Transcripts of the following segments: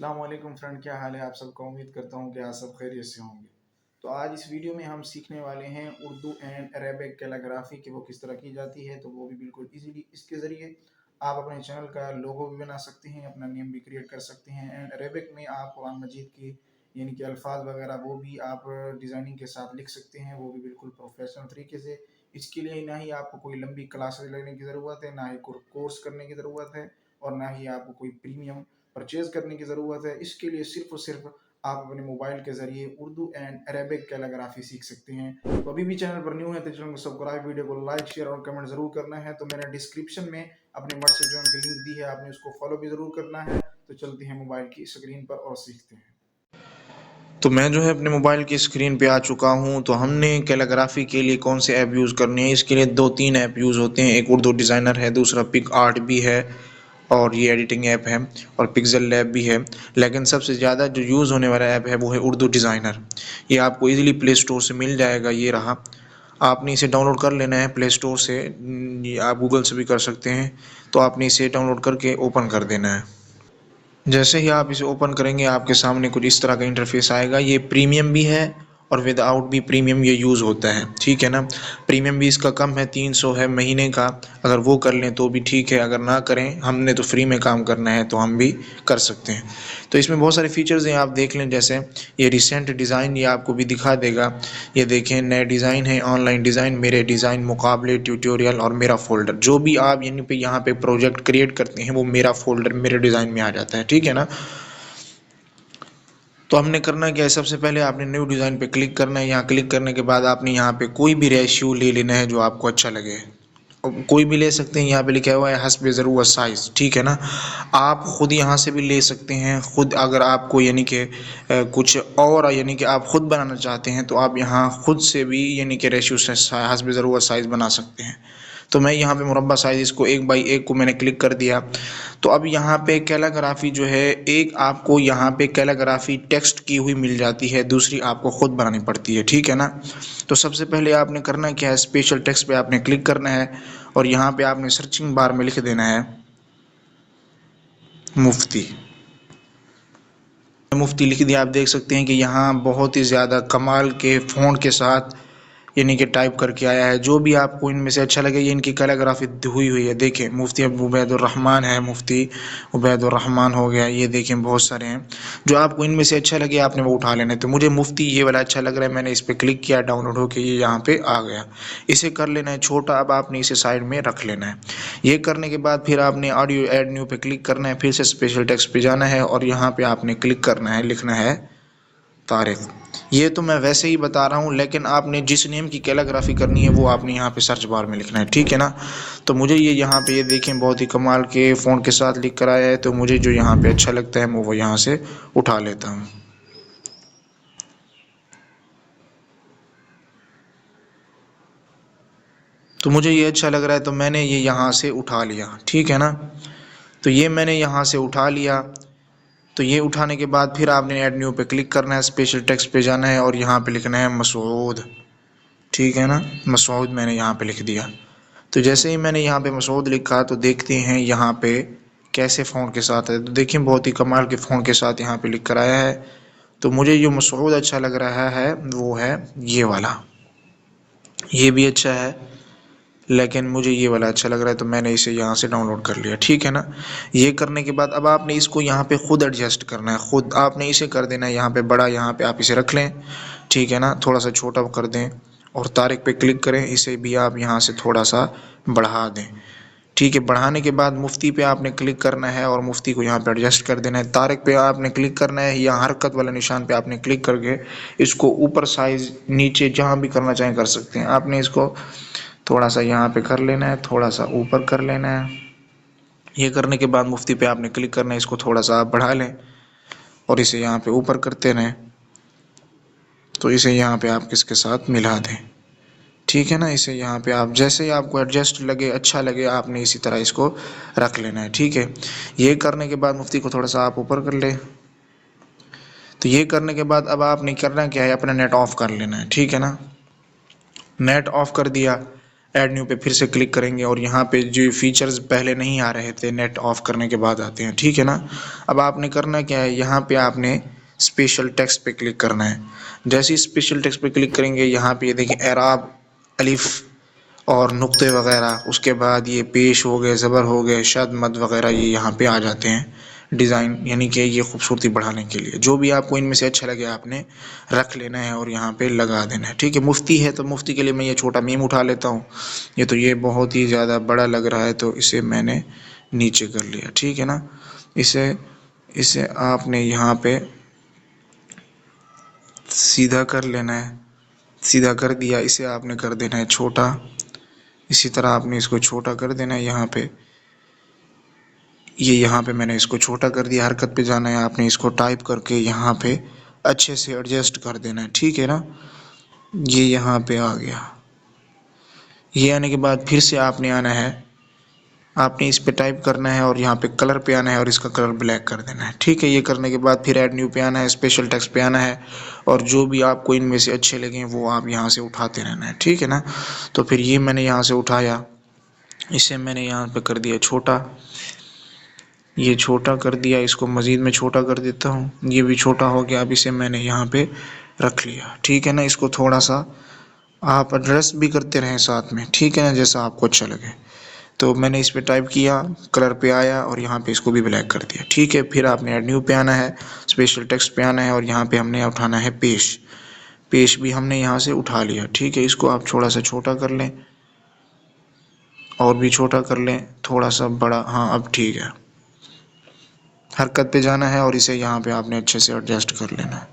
السلام علیکم فرینڈ، کیا حال ہے آپ سب کا؟ امید کرتا ہوں کہ آپ سب خیریت سے ہوں گے۔ تو آج اس ویڈیو میں ہم سیکھنے والے ہیں اردو اینڈ عربک کیلیگرافی کہ وہ کس طرح کی جاتی ہے، تو وہ بھی بالکل ایزیلی اس کے ذریعے آپ اپنے چینل کا لوگو بھی بنا سکتے ہیں، اپنا نیم بھی کریٹ کر سکتے ہیں۔ اینڈ عربک میں آپ قرآن مجید کی یعنی کہ الفاظ وغیرہ وہ بھی آپ ڈیزائننگ کے ساتھ لکھ سکتے ہیں، وہ بھی بالکل پروفیشنل طریقے سے۔ اس کے لیے نہ ہی آپ کو کوئی لمبی کلاسز لینے کی ضرورت ہے، نہ ہی کوئی کورس کرنے کی ضرورت ہے، اور نہ ہی آپ کو کوئی پریمیم پرچیز کرنے کی ضرورت ہے۔ اس کے لیے صرف اور صرف آپ اپنے موبائل کے ذریعے اردو اینڈ عربک کیلیگرافی سیکھ سکتے ہیں۔ تو ابھی بھی چینل پر نیو ہے تو چینل کو سبسکرائب، ویڈیو کو لائک، شیئر اور کمنٹ ضرور کرنا ہے۔ تو میں نے ڈسکرپشن میں اپنے واٹس ایپ چینل کی لنک دی ہے، آپ نے اس کو فالو بھی ضرور کرنا ہے۔ تو چلتے ہیں موبائل کی اسکرین پر اور سیکھتے ہیں۔ تو میں جو ہے اپنے موبائل کی اسکرین پہ آ چکا ہوں۔ تو ہم نے کیلیگرافی کے لیے کون سے ایپ یوز کرنے ہیں؟ اس کے لیے 2-3 ایپ یوز ہوتے ہیں۔ ایک اردو ڈیزائنر ہے، دوسرا پک آرٹ بھی ہے، اور یہ ایڈیٹنگ ایپ ہے، اور پکزل لیب بھی ہے۔ لیکن سب سے زیادہ جو یوز ہونے والا ایپ ہے وہ ہے اردو ڈیزائنر۔ یہ آپ کو ایزیلی پلے اسٹور سے مل جائے گا، یہ رہا۔ آپ نے اسے ڈاؤن لوڈ کر لینا ہے پلے اسٹور سے، آپ گوگل سے بھی کر سکتے ہیں۔ تو آپ نے اسے ڈاؤن لوڈ کر کے اوپن کر دینا ہے۔ جیسے ہی آپ اسے اوپن کریں گے آپ کے سامنے کچھ اس طرح کا انٹرفیس آئے گا۔ یہ پریمیم بھی ہے اور ود آؤٹ بھی پریمیم یہ یوز ہوتا ہے، ٹھیک ہے نا۔ پریمیم بھی اس کا کم ہے، 300 ہے مہینے کا، اگر وہ کر لیں تو بھی ٹھیک ہے، اگر نہ کریں، ہم نے تو فری میں کام کرنا ہے تو ہم بھی کر سکتے ہیں۔ تو اس میں بہت سارے فیچرز ہیں، آپ دیکھ لیں۔ جیسے یہ ریسنٹ ڈیزائن یہ آپ کو بھی دکھا دے گا۔ یہ دیکھیں نئے ڈیزائن ہیں، آن لائن ڈیزائن، میرے ڈیزائن، مقابلے، ٹیوٹوریل اور میرا فولڈر۔ جو بھی آپ یہاں پہ پروجیکٹ کریٹ کرتے ہیں وہ میرا فولڈر میرے ڈیزائن میں آ جاتا ہے، ٹھیک ہے نا۔ تو ہم نے کرنا کیا ہے؟ سب سے پہلے آپ نے نیو ڈیزائن پہ کلک کرنا ہے۔ یہاں کلک کرنے کے بعد آپ نے یہاں پہ کوئی بھی ریشیو لے لینا ہے جو آپ کو اچھا لگے، کوئی بھی لے سکتے ہیں۔ یہاں پہ لکھا ہوا ہے حسب ضرورت سائز، ٹھیک ہے نا۔ آپ خود یہاں سے بھی لے سکتے ہیں خود، اگر آپ کو کچھ اور کہ آپ خود بنانا چاہتے ہیں تو آپ یہاں خود سے بھی ریشیو سے حسب ضرورت سائز بنا سکتے ہیں۔ تو میں یہاں پہ مربع سائز اس کو 1x1 کو میں نے کلک کر دیا۔ تو اب یہاں پہ کیلیگرافی جو ہے، ایک آپ کو یہاں پہ کیلیگرافی ٹیکسٹ کی ہوئی مل جاتی ہے، دوسری آپ کو خود بنانی پڑتی ہے، ٹھیک ہے نا۔ تو سب سے پہلے آپ نے کرنا کیا ہے؟ اسپیشل ٹیکسٹ پہ آپ نے کلک کرنا ہے، اور یہاں پہ آپ نے سرچنگ بار میں لکھ دینا ہے مفتی۔ مفتی لکھ دیا۔ آپ دیکھ سکتے ہیں کہ یہاں بہت ہی زیادہ کمال کے فونٹ کے ساتھ ٹائپ کر کے آیا ہے۔ جو بھی آپ کو ان میں سے اچھا لگے، یہ ان کی کیلیگرافی ہوئی ہے، دیکھیں مفتی ابو عبید الرحمن ہے، مفتی عبید الرحمن ہو گیا، یہ دیکھیں بہت سارے ہیں۔ جو آپ کو ان میں سے اچھا لگے آپ نے وہ اٹھا لینا ہے۔ تو مجھے مفتی یہ والا اچھا لگ رہا ہے، میں نے اس پہ کلک کیا، ڈاؤن لوڈ ہو کے یہ یہاں پہ آ گیا۔ اسے کر لینا ہے چھوٹا، اب آپ نے اسے سائڈ میں رکھ لینا ہے۔ یہ کرنے کے بعد پھر آپ نے آڈیو ایڈ نیو پہ کلک کرنا ہے، پھر سے اسپیشل ٹیکسٹ پہ جانا ہے، اور یہاں پہ آپ نے کلک کرنا ہے، لکھنا ہے طارق۔ یہ تو میں ویسے ہی بتا رہا ہوں، لیکن آپ نے جس نیم کی کیلیگرافی کرنی ہے وہ آپ نے یہاں پہ سرچ بار میں لکھنا ہے، ٹھیک ہے نا۔ تو مجھے یہ یہاں پہ یہ دیکھیں بہت ہی کمال کے فونٹ کے ساتھ لکھ کر آیا ہے، تو مجھے جو یہاں پہ اچھا لگتا ہے میں وہ یہاں سے اٹھا لیتا ہوں۔ تو مجھے یہ اچھا لگ رہا ہے تو میں نے یہ یہاں سے اٹھا لیا، ٹھیک ہے نا۔ تو یہ میں نے یہاں سے اٹھا لیا۔ تو یہ اٹھانے کے بعد پھر آپ نے ایڈ نیو پہ کلک کرنا ہے، اسپیشل ٹیکسٹ پہ جانا ہے، اور یہاں پہ لکھنا ہے مسعود، ٹھیک ہے نا۔ مسعود میں نے یہاں پہ لکھ دیا۔ تو جیسے ہی میں نے یہاں پہ مسعود لکھا تو دیکھتے ہیں یہاں پہ کیسے فونٹ کے ساتھ ہے۔ تو دیکھیں بہت ہی کمال کے فونٹ کے ساتھ یہاں پہ لکھ کر آیا ہے۔ تو مجھے جو مسعود اچھا لگ رہا ہے وہ ہے یہ والا، یہ بھی اچھا ہے لیکن مجھے یہ والا اچھا لگ رہا ہے، تو میں نے اسے یہاں سے ڈاؤن لوڈ کر لیا، ٹھیک ہے نا۔ یہ کرنے کے بعد اب آپ نے اس کو یہاں پہ خود ایڈجسٹ کرنا ہے، خود آپ نے اسے کر دینا ہے یہاں پہ بڑا، یہاں پہ آپ اسے رکھ لیں، ٹھیک ہے نا۔ تھوڑا سا چھوٹا کر دیں، اور طارق پہ کلک کریں، اسے بھی آپ یہاں سے تھوڑا سا بڑھا دیں، ٹھیک ہے۔ بڑھانے کے بعد مفتی پہ آپ نے کلک کرنا ہے، اور مفتی کو یہاں پہ ایڈجسٹ کر دینا ہے۔ طارق پہ آپ نے کلک کرنا ہے، یا حرکت والا نشان پہ آپ نے کلک کر کے اس کو اوپر سائز نیچے جہاں بھی کرنا چاہیں کر سکتے ہیں۔ آپ نے اس کو تھوڑا سا یہاں پہ کر لینا ہے، تھوڑا سا اوپر کر لینا ہے۔ یہ کرنے کے بعد مفتی پہ آپ نے کلک کرنا ہے، اس کو تھوڑا سا آپ بڑھا لیں اور اسے یہاں پہ اوپر کرتے رہیں۔ تو اسے یہاں پہ آپ کس کے ساتھ ملا دیں، ٹھیک ہے نا۔ اسے یہاں پہ آپ جیسے ہی آپ کو ایڈجسٹ لگے، اچھا لگے، آپ نے اسی طرح اس کو رکھ لینا ہے، ٹھیک ہے۔ یہ کرنے کے بعد مفتی کو تھوڑا سا آپ اوپر کر لیں۔ تو یہ کرنے کے بعد اب آپ نے کرنا کیا ہے؟ اپنا نیٹ آف کر لینا ہے، ٹھیک ہے نا۔ نیٹ آف کر دیا۔ ایڈ نیو پہ پھر سے کلک کریں گے اور یہاں پہ جو فیچرز پہلے نہیں آ رہے تھے نیٹ آف کرنے کے بعد آتے ہیں، ٹھیک ہے نا۔ اب آپ نے کرنا کیا ہے، یہاں پہ آپ نے اسپیشل ٹیکسٹ پہ کلک کرنا ہے۔ جیسے ہی اسپیشل ٹیکسٹ پہ کلک کریں گے، یہاں پہ یہ دیکھیں اعراب، الف اور نقطے وغیرہ، اس کے بعد یہ پیش ہو گئے، زبر ہو گئے، شد مد وغیرہ، یہ یہاں پہ آ جاتے ہیں ڈیزائن، یعنی کہ یہ خوبصورتی بڑھانے کے لیے جو بھی آپ کو ان میں سے اچھا لگے آپ نے رکھ لینا ہے اور یہاں پہ لگا دینا ہے، ٹھیک ہے۔ مفتی ہے تو مفتی کے لیے میں یہ چھوٹا میم اٹھا لیتا ہوں، یہ بہت ہی زیادہ بڑا لگ رہا ہے تو اسے میں نے نیچے کر لیا، ٹھیک ہے نا۔ اسے آپ نے یہاں پہ سیدھا کر لینا ہے، سیدھا کر دیا، اسے آپ نے کر دینا ہے چھوٹا، اسی طرح آپ نے اس کو چھوٹا کر دینا ہے یہاں پہ، یہاں پہ میں نے اس کو چھوٹا کر دیا۔ حرکت پہ جانا ہے آپ نے، اس کو ٹائپ کر کے یہاں پہ اچھے سے ایڈجسٹ کر دینا ہے، ٹھیک ہے نا۔ یہ یہاں پہ آ گیا، یہ آنے کے بعد پھر سے آپ نے آنا ہے، آپ نے اس پہ ٹائپ کرنا ہے اور یہاں پہ کلر پہ آنا ہے اور اس کا کلر بلیک کر دینا ہے، ٹھیک ہے۔ یہ کرنے کے بعد پھر ایڈ نیو پہ آنا ہے، اسپیشل ٹیکسٹ پہ آنا ہے اور جو بھی آپ کو ان میں سے اچھے لگیں وہ آپ یہاں سے اٹھاتے رہنا ہے، ٹھیک ہے نا۔ تو پھر یہ میں نے یہاں سے اٹھایا، اسے میں نے یہاں پہ کر دیا چھوٹا، یہ چھوٹا کر دیا، اس کو مزید میں چھوٹا کر دیتا ہوں، یہ بھی چھوٹا ہو گیا۔ اب اسے میں نے یہاں پہ رکھ لیا، ٹھیک ہے نا۔ اس کو تھوڑا سا آپ ایڈجسٹ بھی کرتے رہیں ساتھ میں، ٹھیک ہے نا، جیسا آپ کو اچھا لگے۔ تو میں نے اس پہ ٹائپ کیا، کلر پہ آیا اور یہاں پہ اس کو بھی بلیک کر دیا، ٹھیک ہے۔ پھر آپ نے ایڈ نیو پہ آنا ہے، اسپیشل ٹیکسٹ پہ آنا ہے اور یہاں پہ ہم نے اٹھانا ہے پیش بھی ہم نے یہاں سے اٹھا لیا، ٹھیک ہے۔ اس کو آپ تھوڑا سا چھوٹا کر لیں اور بھی چھوٹا کر لیں، تھوڑا سا بڑا، ہاں اب ٹھیک ہے۔ حرکت پہ جانا ہے اور اسے یہاں پہ آپ نے اچھے سے ایڈجسٹ کر لینا ہے،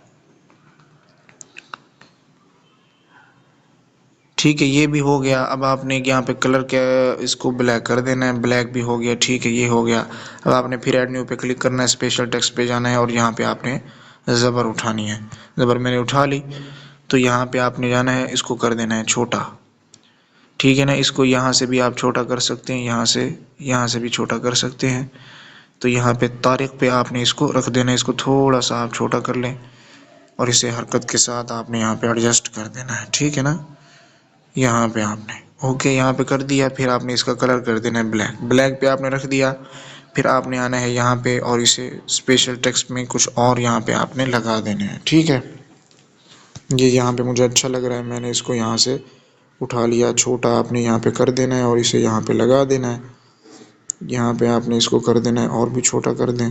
ٹھیک ہے۔ یہ بھی ہو گیا۔ اب آپ نے یہاں پہ کلر کیا، اس کو بلیک کر دینا ہے، بلیک بھی ہو گیا، ٹھیک ہے، یہ ہو گیا۔ اب آپ نے پھر ایڈ نیو پہ کلک کرنا ہے، اسپیشل ٹیکسٹ پہ جانا ہے اور یہاں پہ آپ نے زبر اٹھانی ہے، زبر میں نے اٹھا لی، تو یہاں پہ آپ نے جانا ہے، اس کو کر دینا ہے چھوٹا، ٹھیک ہے نا۔ اس کو یہاں سے بھی آپ چھوٹا کر سکتے ہیں، یہاں سے بھی چھوٹا کر سکتے ہیں۔ تو یہاں پہ طارق پہ آپ نے اس کو رکھ دینا ہے، اس کو تھوڑا سا آپ چھوٹا کر لیں اور اسے حرکت کے ساتھ آپ نے یہاں پہ ایڈجسٹ کر دینا ہے، ٹھیک ہے نا۔ یہاں پہ آپ نے اوکے یہاں پہ کر دیا، پھر آپ نے اس کا کلر کر دینا ہے بلیک پہ آپ نے رکھ دیا۔ پھر آپ نے آنا ہے یہاں پہ اور اسے اسپیشل ٹیکسٹ میں کچھ اور یہاں پہ آپ نے لگا دینے ہیں، ٹھیک ہے۔ یہ یہاں پہ مجھے اچھا لگ رہا ہے، میں نے اس کو یہاں سے اٹھا لیا، چھوٹا آپ نے یہاں پہ کر دینا ہے اور اسے یہاں پہ لگا دینا ہے۔ یہاں پہ آپ نے اس کو کر دینا ہے اور بھی چھوٹا کر دیں،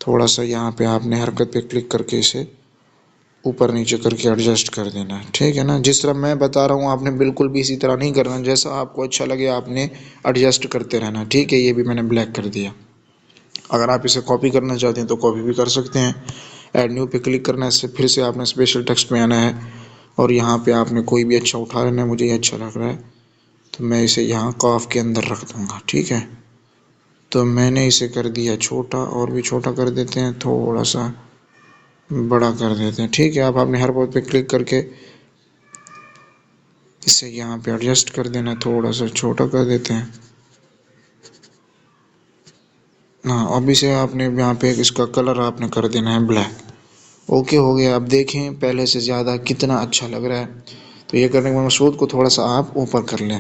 تھوڑا سا یہاں پہ آپ نے حرکت پہ کلک کر کے اسے اوپر نیچے کر کے ایڈجسٹ کر دینا ہے، ٹھیک ہے نا۔ جس طرح میں بتا رہا ہوں آپ نے بالکل بھی اسی طرح نہیں کرنا، جیسا آپ کو اچھا لگے آپ نے ایڈجسٹ کرتے رہنا، ٹھیک ہے۔ یہ بھی میں نے بلیک کر دیا۔ اگر آپ اسے کاپی کرنا چاہتے ہیں تو کاپی بھی کر سکتے ہیں، ایڈ نیو پہ کلک کرنا ہے، اس سے پھر سے آپ نے اسپیشل ٹیکسٹ میں آنا ہے اور یہاں پہ آپ نے کوئی بھی اچھا اٹھا لینا ہے، مجھے یہ اچھا لگ رہا ہے تو میں اسے یہاں قاف کے اندر رکھ دوں گا، ٹھیک ہے۔ تو میں نے اسے کر دیا چھوٹا، اور بھی چھوٹا کر دیتے ہیں، تھوڑا سا بڑا کر دیتے ہیں، ٹھیک ہے۔ اب آپ نے ہر بات پہ کلک کر کے اسے یہاں پہ ایڈجسٹ کر دینا، تھوڑا سا چھوٹا کر دیتے ہیں، ہاں۔ اب اسے آپ نے یہاں پہ اس کا کلر آپ نے کر دینا ہے بلیک، اوکے ہو گیا۔ اب دیکھیں پہلے سے زیادہ کتنا اچھا لگ رہا ہے۔ تو یہ کرنے کے بعد مسعود کو تھوڑا سا آپ اوپر کر لیں،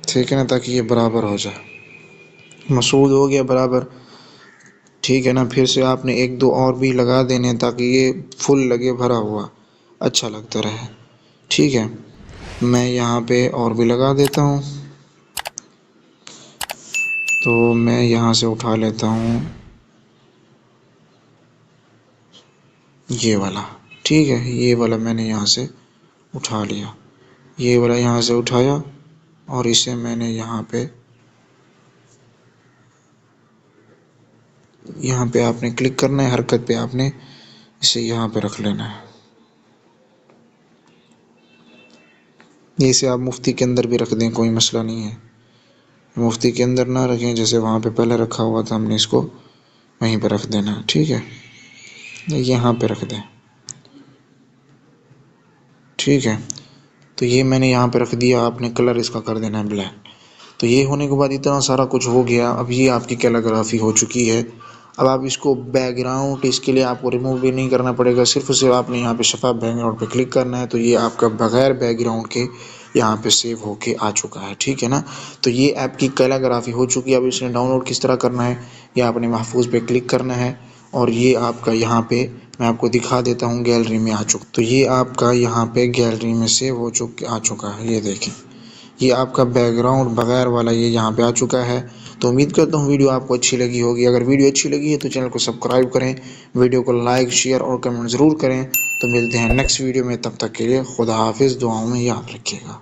ٹھیک ہے نا، تاکہ یہ برابر ہو جائے۔ مسعود ہو گیا برابر، ٹھیک ہے نا۔ پھر سے آپ نے ایک دو اور بھی لگا دینے تاکہ یہ فل لگے، بھرا ہوا اچھا لگتا رہے، ٹھیک ہے۔ میں یہاں پہ اور بھی لگا دیتا ہوں، تو میں یہاں سے اٹھا لیتا ہوں یہ والا، ٹھیک ہے۔ یہ والا میں نے یہاں سے اٹھا لیا، یہ والا یہاں سے اٹھایا اور اسے میں نے یہاں پہ آپ نے کلک کرنا ہے، حرکت پہ آپ نے اسے یہاں پہ رکھ لینا ہے۔ اسے آپ مفتی کے اندر بھی رکھ دیں، کوئی مسئلہ نہیں ہے، مفتی کے اندر نہ رکھیں، جیسے وہاں پہ پہلے رکھا ہوا تھا، ہم نے اس کو وہیں پہ رکھ دینا ہے، ٹھیک ہے۔ یہاں پہ رکھ دیں، ٹھیک ہے۔ تو یہ میں نے یہاں پہ رکھ دیا، آپ نے کلر اس کا کر دینا ہے بلیک۔ تو یہ ہونے کے بعد اتنا سارا کچھ ہو گیا، اب یہ آپ کی کیلیگرافی ہو چکی ہے۔ اب آپ اس کو بیک گراؤنڈ، اس کے لیے آپ کو ریموو بھی نہیں کرنا پڑے گا، صرف آپ نے یہاں پہ شفاف بیک گراؤنڈ پہ کلک کرنا ہے، تو یہ آپ کا بغیر بیک گراؤنڈ کے یہاں پہ سیو ہو کے آ چکا ہے، ٹھیک ہے نا۔ تو یہ ایپ کی کیلیگرافی ہو چکی ہے۔ اب اس نے ڈاؤن لوڈ کس طرح کرنا ہے، یا اپنے محفوظ پہ کلک کرنا ہے، اور یہ آپ کا یہاں پہ میں آپ کو دکھا دیتا ہوں، گیلری میں آ چکا۔ تو یہ آپ کا یہاں پہ گیلری میں سیو ہو آ چکا ہے، یہ دیکھیں، یہ آپ کا بیک گراؤنڈ بغیر والا یہ یہاں پہ آ چکا ہے۔ تو امید کرتا ہوں ویڈیو آپ کو اچھی لگی ہوگی۔ اگر ویڈیو اچھی لگی ہے تو چینل کو سبسکرائب کریں، ویڈیو کو لائک، شیئر اور کمنٹ ضرور کریں۔ تو ملتے ہیں نیکسٹ ویڈیو میں، تب تک کے لیے خدا حافظ، دعاؤں میں یاد رکھیے گا۔